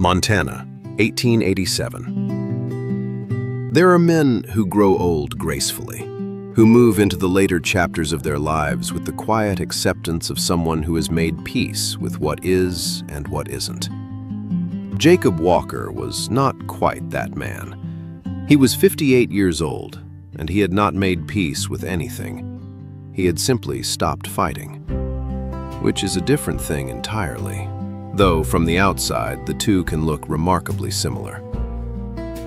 Montana, 1887. There are men who grow old gracefully, who move into the later chapters of their lives with the quiet acceptance of someone who has made peace with what is and what isn't. Jacob Walker was not quite that man. He was 58 years old, and he had not made peace with anything. He had simply stopped fighting, which is a different thing entirely, though from the outside the two can look remarkably similar.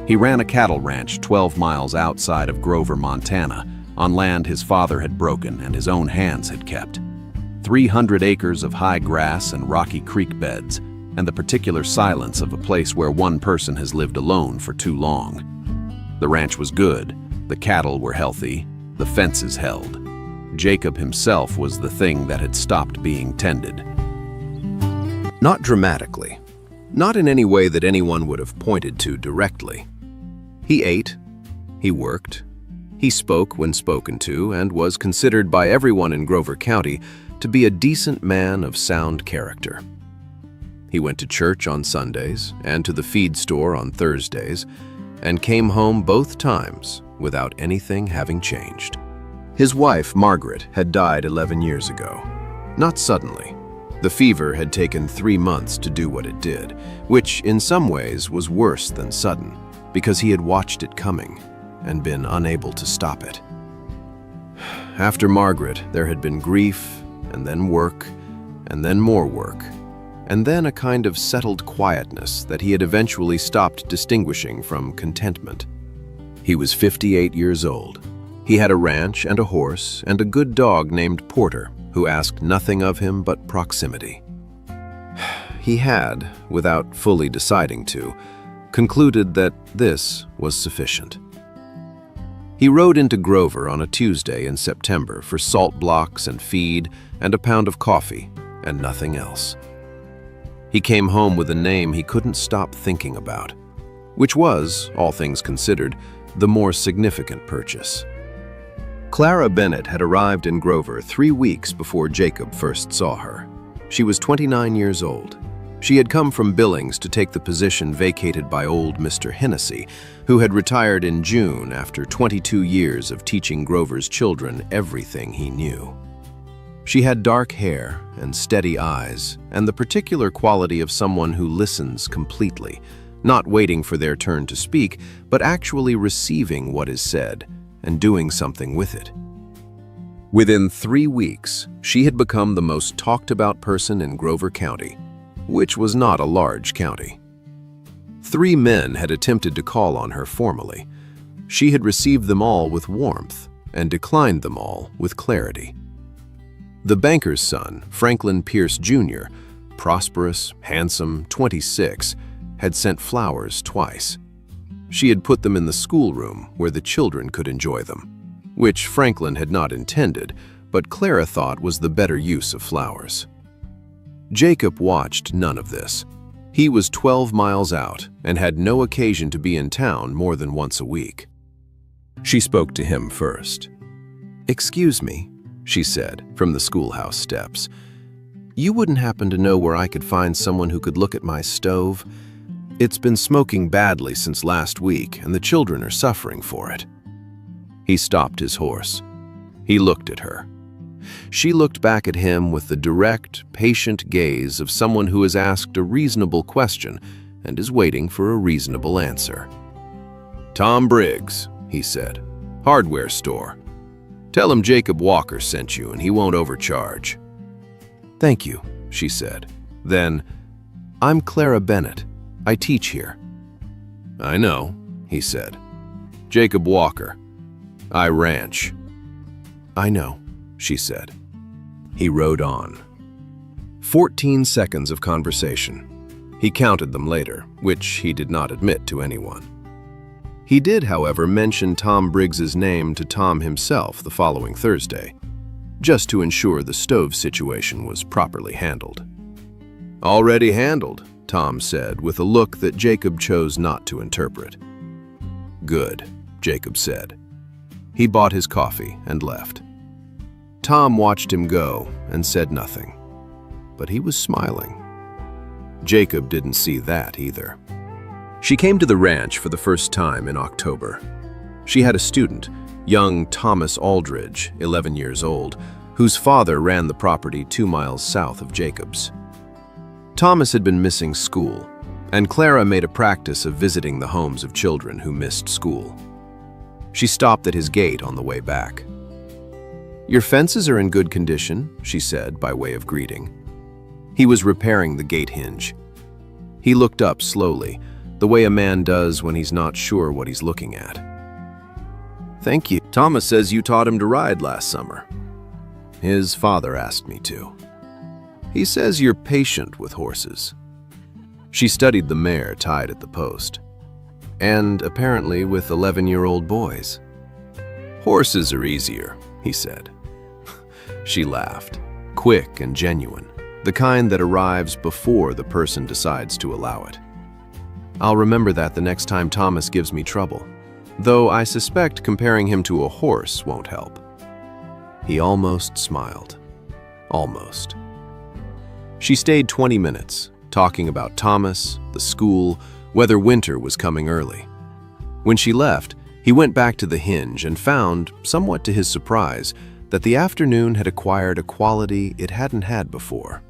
He ran a cattle ranch 12 miles outside of Grover, Montana, on land his father had broken and his own hands had kept. 300 acres of high grass and rocky creek beds, and the particular silence of a place where one person has lived alone for too long. The ranch was good, the cattle were healthy, the fences held. Jacob himself was the thing that had stopped being tended. Not dramatically, not in any way that anyone would have pointed to directly. He ate, he worked, he spoke when spoken to, and was considered by everyone in Grover County to be a decent man of sound character. He went to church on Sundays and to the feed store on Thursdays, and came home both times without anything having changed. His wife, Margaret, had died 11 years ago. Not suddenly. The fever had taken 3 months to do what it did, which in some ways was worse than sudden, because he had watched it coming and been unable to stop it. After Margaret, there had been grief, and then work, and then more work, and then a kind of settled quietness that he had eventually stopped distinguishing from contentment. He was 58 years old. He had a ranch and a horse and a good dog named Porter, who asked nothing of him but proximity. He had, without fully deciding to, concluded that this was sufficient. He rode into Grover on a Tuesday in September for salt blocks and feed and a pound of coffee, and nothing else. He came home with a name he couldn't stop thinking about, which was, all things considered, the more significant purchase. Clara Bennett had arrived in Grover 3 weeks before Jacob first saw her. She was 29 years old. She had come from Billings to take the position vacated by old Mr. Hennessy, who had retired in June after 22 years of teaching Grover's children everything he knew. She had dark hair and steady eyes, and the particular quality of someone who listens completely, not waiting for their turn to speak, but actually receiving what is said and doing something with it. Within 3 weeks, she had become the most talked-about person in Grover County, which was not a large county. 3 men had attempted to call on her formally. She had received them all with warmth and declined them all with clarity. The banker's son, Franklin Pierce Jr., prosperous, handsome, 26, had sent flowers twice. She had put them in the schoolroom where the children could enjoy them, which Franklin had not intended, but Clara thought was the better use of flowers. Jacob watched none of this. He was 12 miles out and had no occasion to be in town more than once a week. She spoke to him first. "Excuse me," she said from the schoolhouse steps. "You wouldn't happen to know where I could find someone who could look at my stove? It's been smoking badly since last week, and the children are suffering for it." He stopped his horse. He looked at her. She looked back at him with the direct, patient gaze of someone who has asked a reasonable question and is waiting for a reasonable answer. "Tom Briggs," he said, "hardware store. Tell him Jacob Walker sent you and he won't overcharge." "Thank you," she said. Then, "I'm Clara Bennett. I teach here." "I know," he said. "Jacob Walker. I ranch." "I know," she said. He rode on. 14 seconds of conversation. He counted them later, which he did not admit to anyone. He did, however, mention Tom Briggs's name to Tom himself the following Thursday, just to ensure the stove situation was properly handled. "Already handled," Tom said, with a look that Jacob chose not to interpret. "Good," Jacob said. He bought his coffee and left. Tom watched him go and said nothing, but he was smiling. Jacob didn't see that either. She came to the ranch for the first time in October. She had a student, young Thomas Aldridge, 11 years old, whose father ran the property 2 miles south of Jacob's. Thomas had been missing school, and Clara made a practice of visiting the homes of children who missed school. She stopped at his gate on the way back. "Your fences are in good condition," she said by way of greeting. He was repairing the gate hinge. He looked up slowly, the way a man does when he's not sure what he's looking at. "Thank you. Thomas says you taught him to ride last summer." "His father asked me to. He says you're patient with horses." She studied the mare tied at the post. "And apparently with 11-year-old boys." "Horses are easier," he said. She laughed, quick and genuine, the kind that arrives before the person decides to allow it. "I'll remember that the next time Thomas gives me trouble, though I suspect comparing him to a horse won't help." He almost smiled. Almost. She stayed 20 minutes, talking about Thomas, the school, whether winter was coming early. When she left, he went back to the hinge and found, somewhat to his surprise, that the afternoon had acquired a quality it hadn't had before.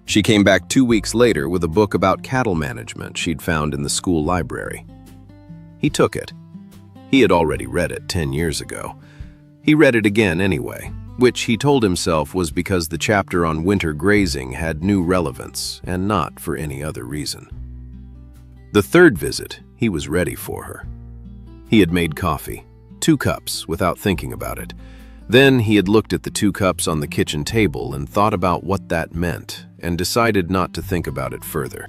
She came back 2 weeks later with a book about cattle management she'd found in the school library. He took it. He had already read it 10 years ago. He read it again anyway, which he told himself was because the chapter on winter grazing had new relevance and not for any other reason. The third visit, he was ready for her. He had made coffee, 2 cups, without thinking about it. Then he had looked at the 2 cups on the kitchen table and thought about what that meant and decided not to think about it further.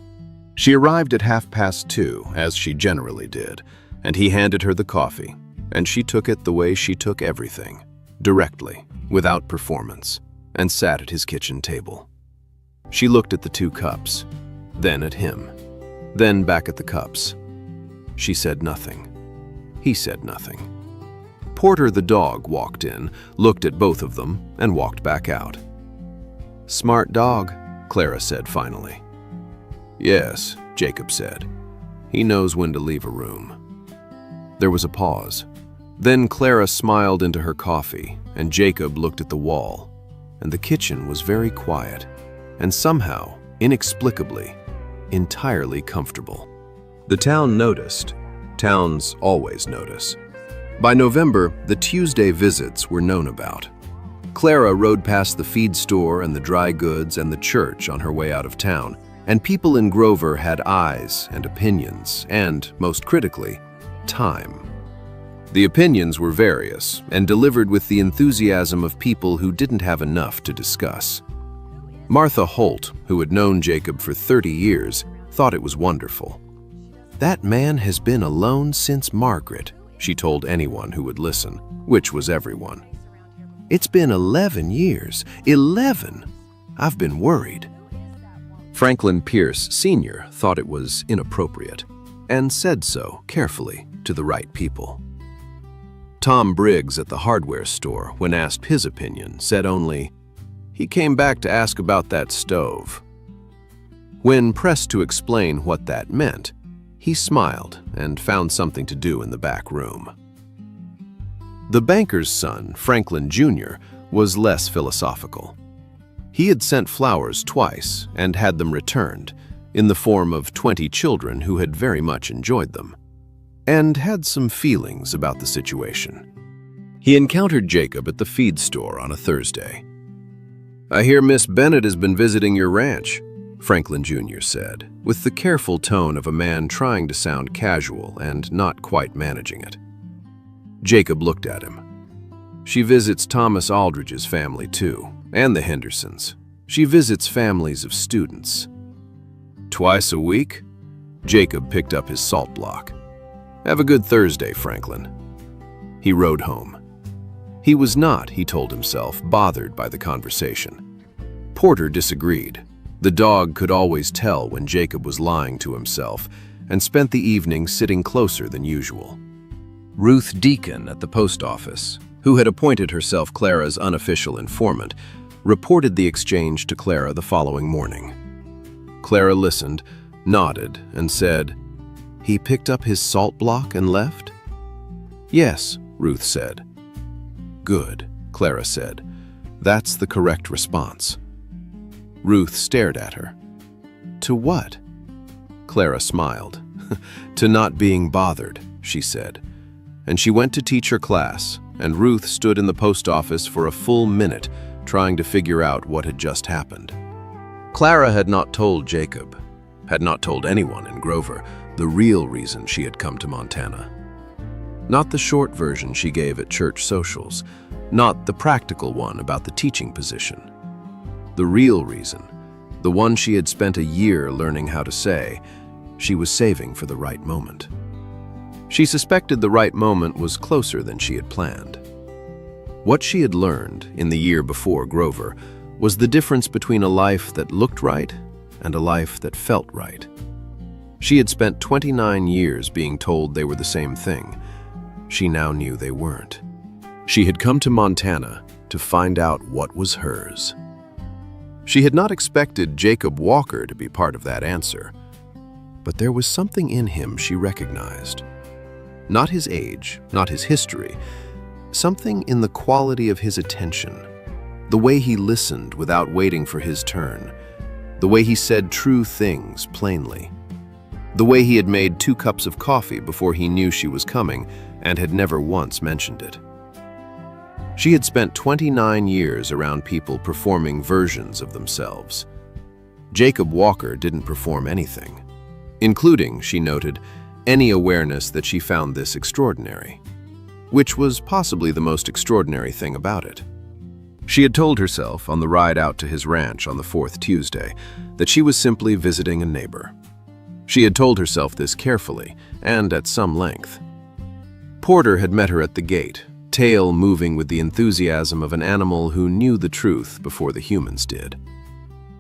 She arrived at 2:30, as she generally did, and he handed her the coffee, and she took it the way she took everything, directly, without performance, and sat at his kitchen table. She looked at the 2 cups, then at him, then back at the cups. She said nothing. He said nothing. Porter the dog walked in, looked at both of them, and walked back out. "Smart dog," Clara said finally. "Yes," Jacob said. "He knows when to leave a room." There was a pause. Then Clara smiled into her coffee, and Jacob looked at the wall, and the kitchen was very quiet, and somehow, inexplicably, entirely comfortable. The town noticed. Towns always notice. By November, the Tuesday visits were known about. Clara rode past the feed store and the dry goods and the church on her way out of town, and people in Grover had eyes and opinions and, most critically, time. The opinions were various and delivered with the enthusiasm of people who didn't have enough to discuss. Martha Holt, who had known Jacob for 30 years, thought it was wonderful. "That man has been alone since Margaret," she told anyone who would listen, which was everyone. "It's been 11 years. 11! I've been worried." Franklin Pierce Sr. thought it was inappropriate, and said so carefully to the right people. Tom Briggs at the hardware store, when asked his opinion, said only, "He came back to ask about that stove." When pressed to explain what that meant, he smiled and found something to do in the back room. The banker's son, Franklin Jr., was less philosophical. He had sent flowers twice and had them returned, in the form of 20 children who had very much enjoyed them, and had some feelings about the situation. He encountered Jacob at the feed store on a Thursday. "I hear Miss Bennett has been visiting your ranch," Franklin Jr. said, with the careful tone of a man trying to sound casual and not quite managing it. Jacob looked at him. "She visits Thomas Aldridge's family too, and the Hendersons. She visits families of students." "Twice a week?" Jacob picked up his salt block. "Have a good Thursday, Franklin." He rode home. He was not, he told himself, bothered by the conversation. Porter disagreed. The dog could always tell when Jacob was lying to himself, and spent the evening sitting closer than usual. Ruth Deacon at the post office, who had appointed herself Clara's unofficial informant, reported the exchange to Clara the following morning. Clara listened, nodded, and said, "He picked up his salt block and left?" "Yes," Ruth said. "Good," Clara said. "That's the correct response." Ruth stared at her. "To what?" Clara smiled. "To not being bothered," she said. And she went to teach her class, and Ruth stood in the post office for a full minute trying to figure out what had just happened. Clara had not told Jacob, had not told anyone in Grover, the real reason she had come to Montana. Not the short version she gave at church socials, not the practical one about the teaching position. The real reason, the one she had spent a year learning how to say, she was saving for the right moment. She suspected the right moment was closer than she had planned. What she had learned in the year before Grover was the difference between a life that looked right and a life that felt right. She had spent 29 years being told they were the same thing. She now knew they weren't. She had come to Montana to find out what was hers. She had not expected Jacob Walker to be part of that answer, but there was something in him she recognized. Not his age, not his history, something in the quality of his attention, the way he listened without waiting for his turn, the way he said true things plainly, the way he had made 2 cups of coffee before he knew she was coming and had never once mentioned it. She had spent 29 years around people performing versions of themselves. Jacob Walker didn't perform anything, including, she noted, any awareness that she found this extraordinary, which was possibly the most extraordinary thing about it. She had told herself on the ride out to his ranch on the 4th Tuesday that she was simply visiting a neighbor. She had told herself this carefully and at some length. Porter had met her at the gate, tail moving with the enthusiasm of an animal who knew the truth before the humans did.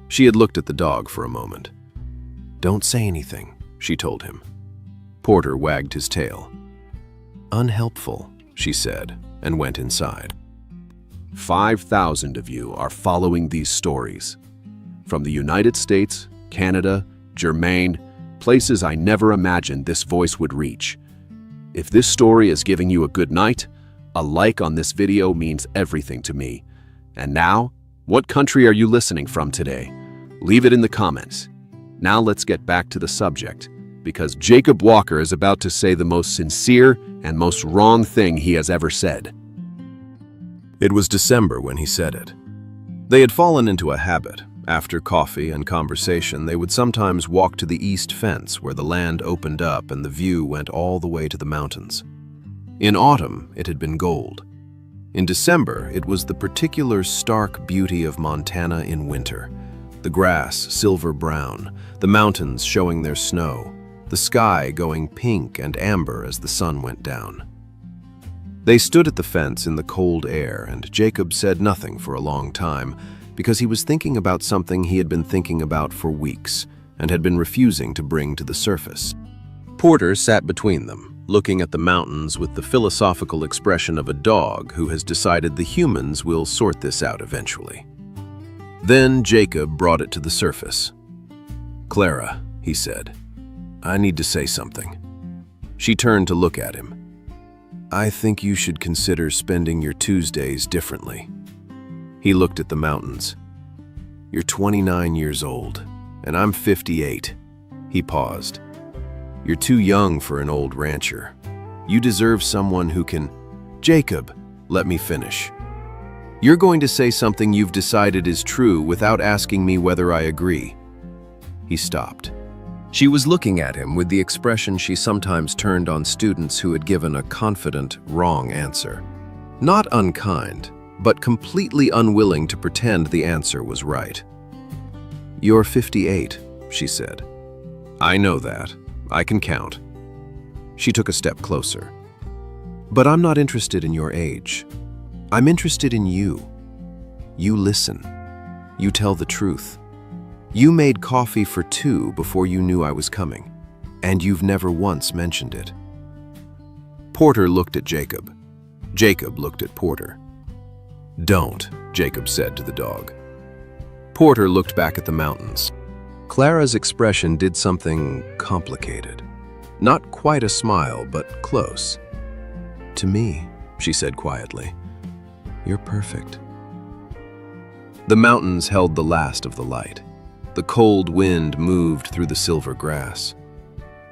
She had looked at the dog for a moment. "Don't say anything," she told him. Porter wagged his tail. "Unhelpful," she said, and went inside. 5,000 of you are following these stories. From the United States, Canada, Germain, places I never imagined this voice would reach. If this story is giving you a good night, a like on this video means everything to me. And now, what country are you listening from today? Leave it in the comments. Now let's get back to the subject, because Jacob Walker is about to say the most sincere and most wrong thing he has ever said. It was December when he said it. They had fallen into a habit. After coffee and conversation, they would sometimes walk to the east fence where the land opened up and the view went all the way to the mountains. In autumn, it had been gold. In December, it was the particular stark beauty of Montana in winter. The grass silver brown, the mountains showing their snow, the sky going pink and amber as the sun went down. They stood at the fence in the cold air, and Jacob said nothing for a long time because he was thinking about something he had been thinking about for weeks and had been refusing to bring to the surface. Porter sat between them, looking at the mountains with the philosophical expression of a dog who has decided the humans will sort this out eventually. Then Jacob brought it to the surface. "Clara," he said, "I need to say something." She turned to look at him. "I think you should consider spending your Tuesdays differently." He looked at the mountains. "You're 29 years old, and I'm 58. He paused. "You're too young for an old rancher. You deserve someone who can—" "Jacob, let me finish. You're going to say something you've decided is true without asking me whether I agree." He stopped. She was looking at him with the expression she sometimes turned on students who had given a confident, wrong answer. Not unkind, but completely unwilling to pretend the answer was right. "You're 58, she said. "I know that. I can count." She took a step closer. "But I'm not interested in your age. I'm interested in you. You listen. You tell the truth. You made coffee for 2 before you knew I was coming, and you've never once mentioned it." Porter looked at Jacob. Jacob looked at Porter. "Don't," Jacob said to the dog. Porter looked back at the mountains. Clara's expression did something complicated. Not quite a smile, but close. "To me," she said quietly, "you're perfect." The mountains held the last of the light. The cold wind moved through the silver grass.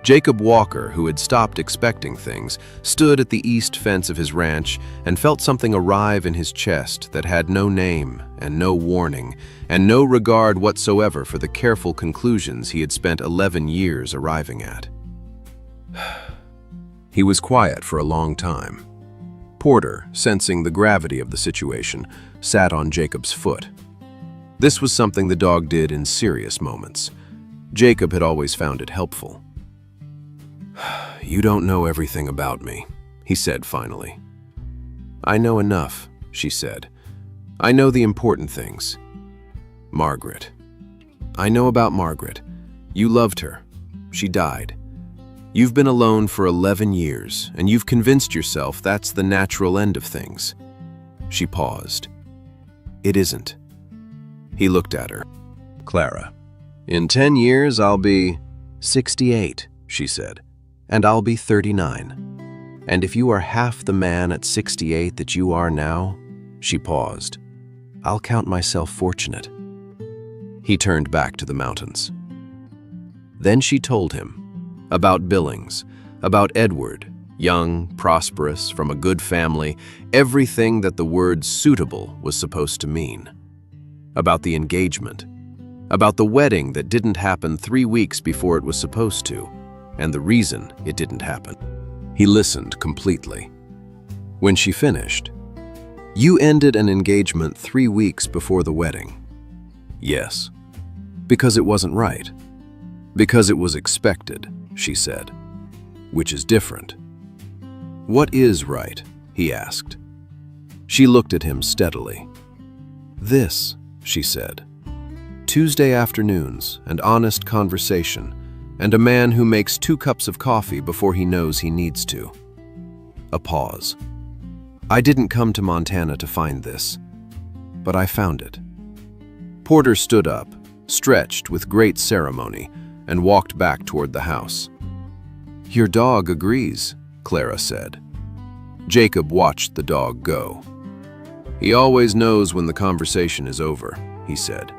Jacob Walker, who had stopped expecting things, stood at the east fence of his ranch and felt something arrive in his chest that had no name and no warning and no regard whatsoever for the careful conclusions he had spent 11 years arriving at. He was quiet for a long time. Porter, sensing the gravity of the situation, sat on Jacob's foot. This was something the dog did in serious moments. Jacob had always found it helpful. "You don't know everything about me," he said finally. "I know enough," she said. "I know the important things. Margaret. I know about Margaret. You loved her. She died. You've been alone for 11 years, and you've convinced yourself that's the natural end of things." She paused. "It isn't." He looked at her. "Clara, in 10 years I'll be 68, she said, "and I'll be 39. And if you are half the man at 68 that you are now," she paused, "I'll count myself fortunate." He turned back to the mountains. Then she told him about Billings, about Edward, young, prosperous, from a good family, everything that the word suitable was supposed to mean. About the engagement, about the wedding that didn't happen 3 weeks before it was supposed to, and the reason it didn't happen. He listened completely. When she finished, "You ended an engagement 3 weeks before the wedding." "Yes, because it wasn't right. Because it was expected," she said, "which is different." "What is right?" he asked. She looked at him steadily. "This," she said. "Tuesday afternoons and honest conversation, and a man who makes 2 cups of coffee before he knows he needs to." A pause. "I didn't come to Montana to find this, but I found it." Porter stood up, stretched with great ceremony, and walked back toward the house. "Your dog agrees," Clara said. Jacob watched the dog go. "He always knows when the conversation is over," he said.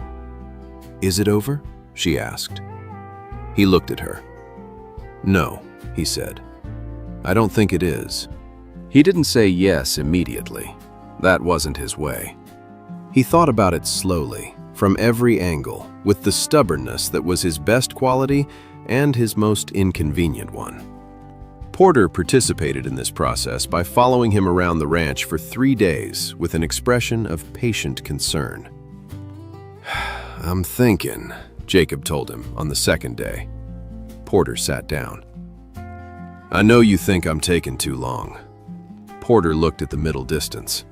"Is it over?" she asked. He looked at her. "No," he said. "I don't think it is." He didn't say yes immediately. That wasn't his way. He thought about it slowly, from every angle, with the stubbornness that was his best quality and his most inconvenient one. Porter participated in this process by following him around the ranch for 3 days with an expression of patient concern. "I'm thinking," Jacob told him on the second day. Porter sat down. "I know you think I'm taking too long." Porter looked at the middle distance.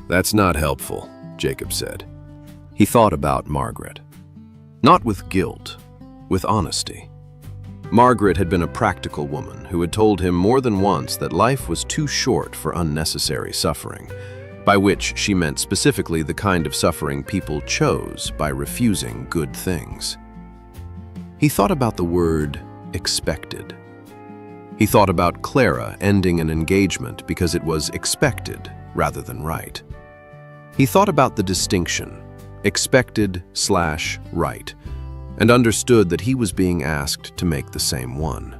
"That's not helpful," Jacob said. He thought about Margaret. Not with guilt, with honesty. Margaret had been a practical woman who had told him more than once that life was too short for unnecessary suffering, by which she meant specifically the kind of suffering people chose by refusing good things. He thought about the word expected. He thought about Clara ending an engagement because it was expected rather than right. He thought about the distinction, expected/right, and understood that he was being asked to make the same one.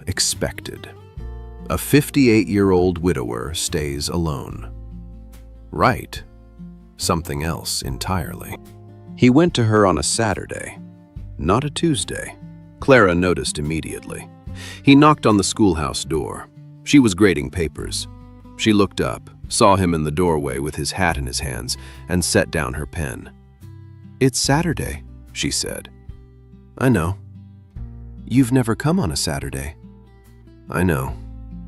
Expected. A 58-year-old widower stays alone. Right. Something else entirely. He went to her on a Saturday, not a Tuesday. Clara noticed immediately. He knocked on the schoolhouse door. She was grading papers. She looked up, saw him in the doorway with his hat in his hands, and set down her pen. "It's Saturday," she said. "I know." "You've never come on a Saturday." "I know."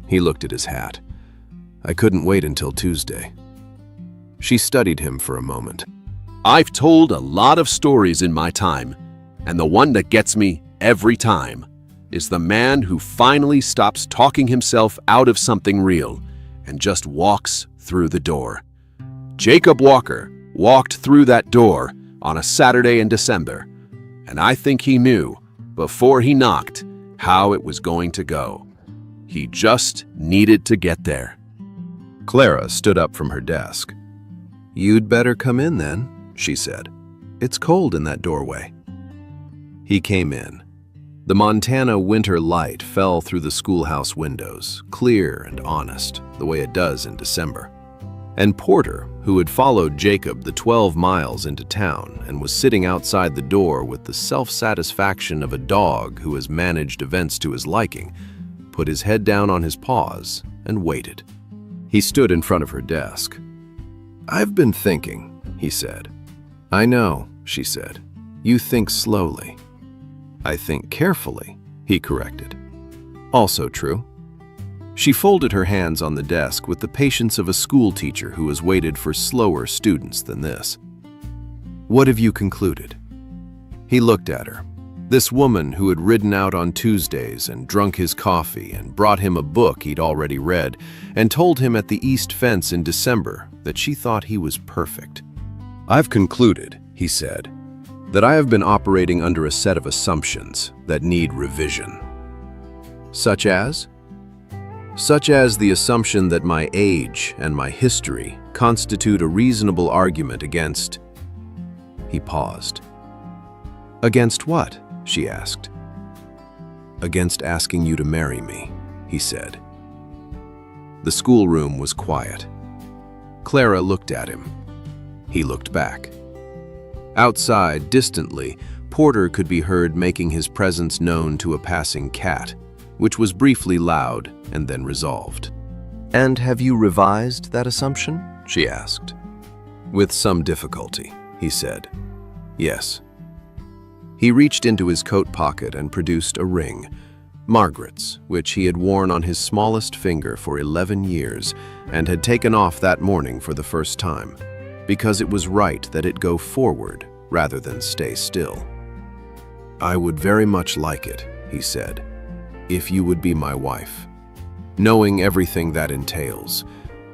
He looked at his hat. "I couldn't wait until Tuesday." She studied him for a moment. I've told a lot of stories in my time, and the one that gets me every time is the man who finally stops talking himself out of something real and just walks through the door. Jacob Walker walked through that door on a Saturday in December, And I think he knew, before he knocked, how it was going to go. He just needed to get there. Clara stood up from her desk. "You'd better come in then," she said. "It's cold in that doorway." He came in. The Montana winter light fell through the schoolhouse windows, clear and honest, the way it does in December. And Porter, who had followed Jacob the 12 miles into town and was sitting outside the door with the self-satisfaction of a dog who has managed events to his liking, put his head down on his paws and waited. He stood in front of her desk. "I've been thinking," he said. "I know," she said. "You think slowly." "I think carefully," he corrected. "Also true." She folded her hands on the desk with the patience of a schoolteacher who has waited for slower students than this. "What have you concluded?" He looked at her. This woman who had ridden out on Tuesdays and drunk his coffee and brought him a book he'd already read and told him at the East Fence in December that she thought he was perfect. "I've concluded," he said, "that I have been operating under a set of assumptions that need revision." "Such as?" "Such as the assumption that my age and my history constitute a reasonable argument against—" He paused. "Against what?" she asked. "Against asking you to marry me," he said. The schoolroom was quiet. Clara looked at him. He looked back. Outside, distantly, Porter could be heard making his presence known to a passing cat, which was briefly loud and then resolved. "And have you revised that assumption?" she asked. "With some difficulty," he said. "Yes." He reached into his coat pocket and produced a ring, Margaret's, which he had worn on his smallest finger for 11 years and had taken off that morning for the first time, because it was right that it go forward rather than stay still. "I would very much like it," he said, "if you would be my wife. Knowing everything that entails,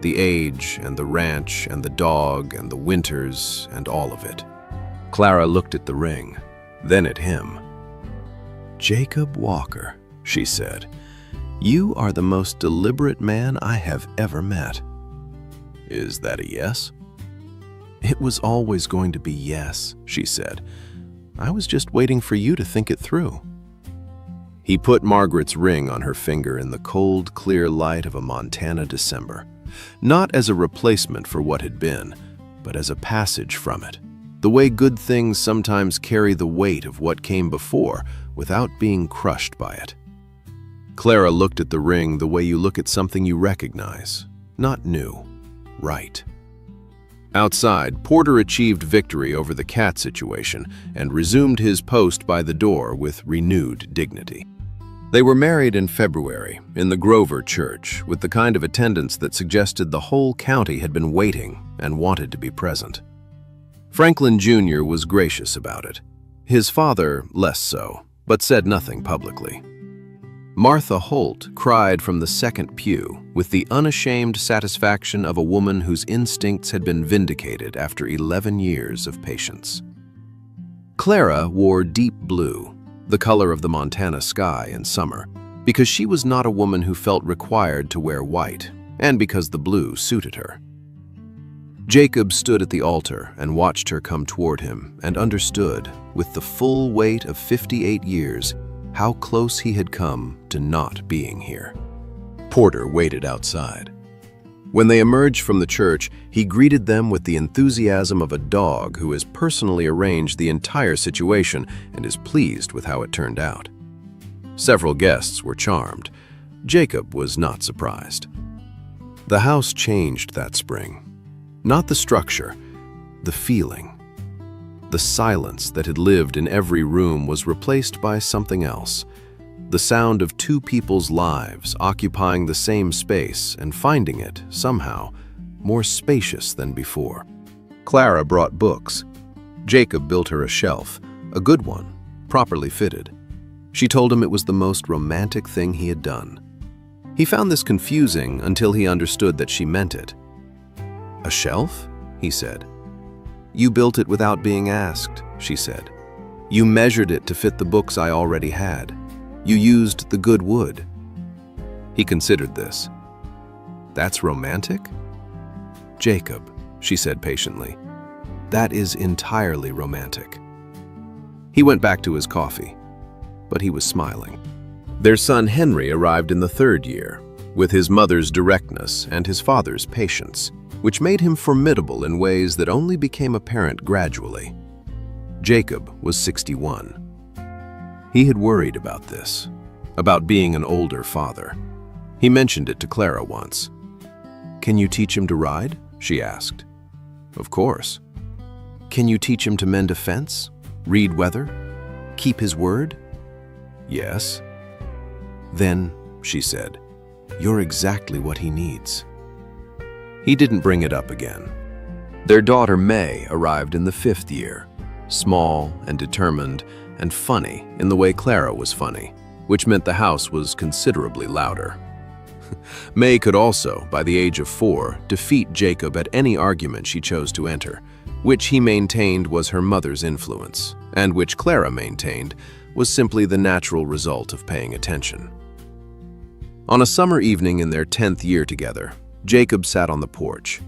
the age and the ranch and the dog and the winters and all of it." Clara looked at the ring, then at him. "Jacob Walker," she said, "you are the most deliberate man I have ever met." "Is that a yes?" "It was always going to be yes," she said. "I was just waiting for you to think it through." He put Margaret's ring on her finger in the cold, clear light of a Montana December, not as a replacement for what had been, but as a passage from it, the way good things sometimes carry the weight of what came before without being crushed by it. Clara looked at the ring the way you look at something you recognize, not new, right. Outside, Porter achieved victory over the cat situation and resumed his post by the door with renewed dignity. They were married in February in the Grover Church with the kind of attendance that suggested the whole county had been waiting and wanted to be present. Franklin Jr. was gracious about it. His father, less so, but said nothing publicly. Martha Holt cried from the second pew with the unashamed satisfaction of a woman whose instincts had been vindicated after 11 years of patience. Clara wore deep blue, the color of the Montana sky in summer, because she was not a woman who felt required to wear white, and because the blue suited her. Jacob stood at the altar and watched her come toward him and understood, with the full weight of 58 years, how close he had come to not being here. Porter waited outside. When they emerged from the church, he greeted them with the enthusiasm of a dog who has personally arranged the entire situation and is pleased with how it turned out. Several guests were charmed. Jacob was not surprised. The house changed that spring. Not the structure, the feeling. The silence that had lived in every room was replaced by something else. The sound of two people's lives occupying the same space and finding it, somehow, more spacious than before. Clara brought books. Jacob built her a shelf, a good one, properly fitted. She told him it was the most romantic thing he had done. He found this confusing until he understood that she meant it. "A shelf?" he said. "You built it without being asked," she said. You measured it to fit the books I already had. You used the good wood." He considered this. "That's romantic?" "Jacob," she said patiently, "that is entirely romantic." He went back to his coffee, but he was smiling. Their son Henry arrived in the 3rd year, with his mother's directness and his father's patience, which made him formidable in ways that only became apparent gradually. Jacob was 61. He had worried about this, about being an older father. He mentioned it to Clara once. "Can you teach him to ride?" she asked. "Of course." "Can you teach him to mend a fence, read weather, keep his word?" "Yes." "Then," she said, "you're exactly what he needs." He didn't bring it up again. Their daughter May arrived in the 5th year, small and determined and funny in the way Clara was funny, which meant the house was considerably louder. May could also, by the age of 4, defeat Jacob at any argument she chose to enter, which he maintained was her mother's influence, and which Clara maintained was simply the natural result of paying attention. On a summer evening in their 10th year together, Jacob sat on the porch.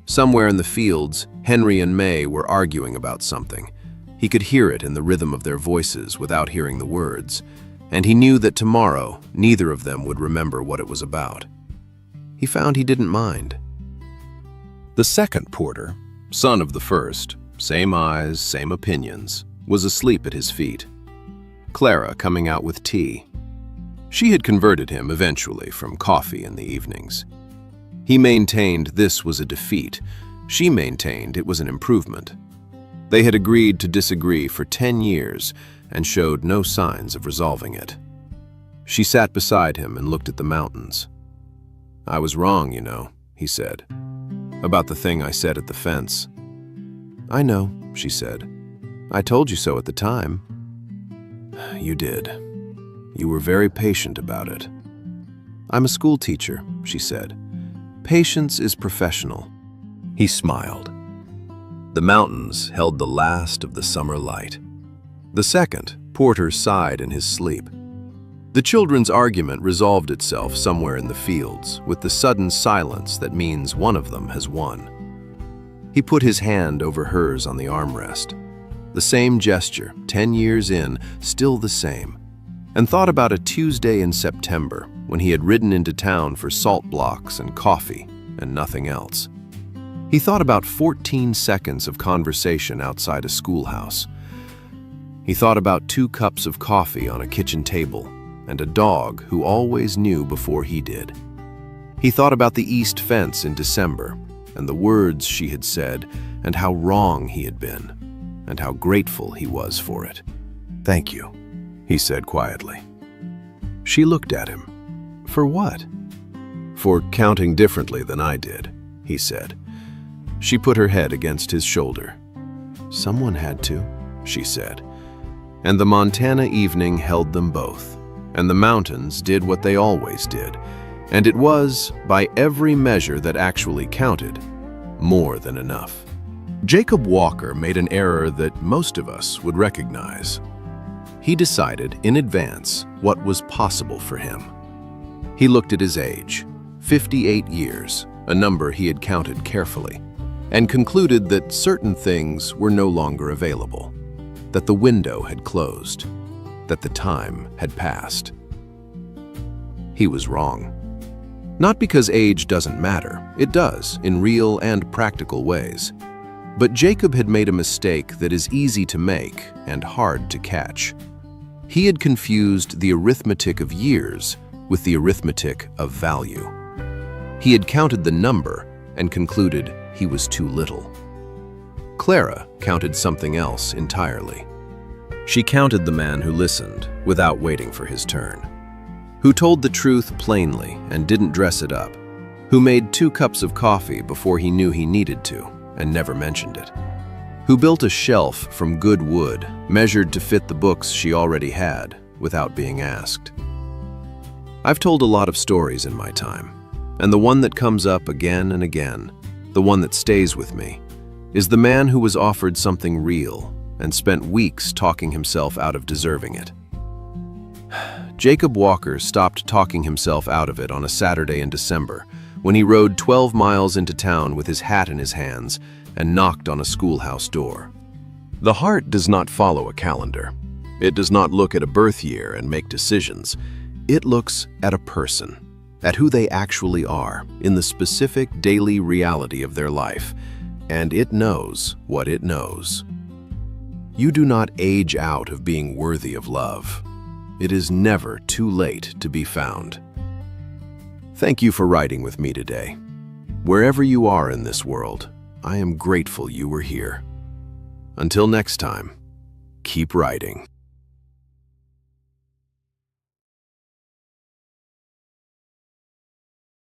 Somewhere in the fields, Henry and May were arguing about something. He could hear it in the rhythm of their voices without hearing the words, and he knew that tomorrow neither of them would remember what it was about. He found he didn't mind. The second porter, son of the first, same eyes, same opinions, was asleep at his feet. Clara coming out with tea. She had converted him eventually from coffee in the evenings. He maintained this was a defeat. She maintained it was an improvement. They had agreed to disagree for 10 years and showed no signs of resolving it. She sat beside him and looked at the mountains. "I was wrong, you know," he said, "about the thing I said at the fence." "I know," she said. "I told you so at the time." "You did. You were very patient about it." "I'm a school teacher," she said. "Patience is professional." He smiled. The mountains held the last of the summer light. The second porter sighed in his sleep. The children's argument resolved itself somewhere in the fields, with the sudden silence that means one of them has won. He put his hand over hers on the armrest. The same gesture, 10 years in, still the same, and thought about a Tuesday in September when he had ridden into town for salt blocks and coffee and nothing else. He thought about 14 seconds of conversation outside a schoolhouse. He thought about 2 cups of coffee on a kitchen table and a dog who always knew before he did. He thought about the east fence in December and the words she had said and how wrong he had been and how grateful he was for it. "Thank you," he said quietly. She looked at him. "For what?" "For counting differently than I did," he said. She put her head against his shoulder. "Someone had to," she said. And the Montana evening held them both, and the mountains did what they always did, and it was, by every measure that actually counted, more than enough. Jacob Walker made an error that most of us would recognize. He decided in advance what was possible for him. He looked at his age, 58 years, a number he had counted carefully, and concluded that certain things were no longer available, that the window had closed, that the time had passed. He was wrong. Not because age doesn't matter, it does in real and practical ways. But Jacob had made a mistake that is easy to make and hard to catch. He had confused the arithmetic of years with the arithmetic of value. He had counted the number and concluded he was too little. Clara counted something else entirely. She counted the man who listened without waiting for his turn, who told the truth plainly and didn't dress it up, who made 2 cups of coffee before he knew he needed to and never mentioned it, who built a shelf from good wood measured to fit the books she already had without being asked. I've told a lot of stories in my time, and the one that comes up again and again, the one that stays with me, is the man who was offered something real, and spent weeks talking himself out of deserving it. Jacob Walker stopped talking himself out of it on a Saturday in December when he rode 12 miles into town with his hat in his hands and knocked on a schoolhouse door. The heart does not follow a calendar. It does not look at a birth year and make decisions. It looks at a person, at who they actually are in the specific daily reality of their life, and it knows what it knows. You do not age out of being worthy of love. It is never too late to be found. Thank you for riding with me today. Wherever you are in this world, I am grateful you were here. Until next time, keep riding.